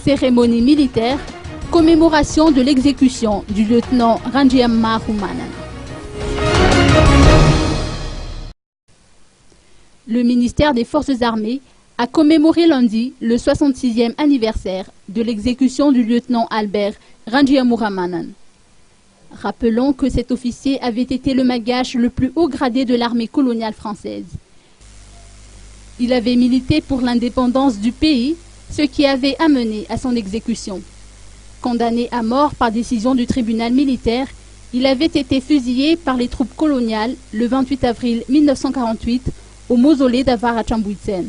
Cérémonie militaire, commémoration de l'exécution du lieutenant Rangiammar Rumanan. Le ministère des Forces armées a commémoré lundi le 66e anniversaire de l'exécution du lieutenant Albert Rangiammar Rumanan. Rappelons que cet officier avait été le malgache le plus haut gradé de l'armée coloniale française. Il avait milité pour l'indépendance du pays, ce qui avait amené à son exécution. Condamné à mort par décision du tribunal militaire, il avait été fusillé par les troupes coloniales le 28 avril 1948 au mausolée d'Avara-Chambuitsen.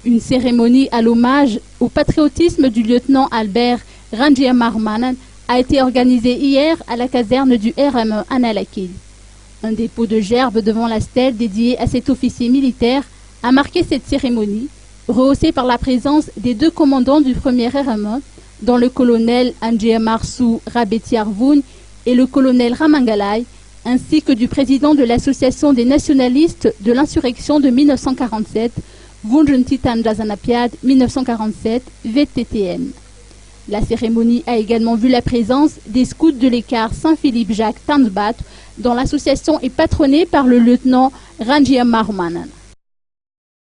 Une cérémonie à l'hommage au patriotisme du lieutenant Albert Rangiammar Rumanan a été organisée hier à la caserne du RME à Nalakil. Un dépôt de gerbes devant la stèle dédiée à cet officier militaire a marqué cette cérémonie, rehaussée par la présence des deux commandants du premier RME, dont le colonel Angiamarsu Rabetiarvoun et le colonel Ramangalai, ainsi que du président de l'Association des nationalistes de l'insurrection de 1947, Vunjuntitan Jazanapiad 1947, VTTN. La cérémonie a également vu la présence des scouts de l'écart Saint-Philippe-Jacques Tanzbat, dont l'association est patronnée par le lieutenant Rangiammar Rumanan.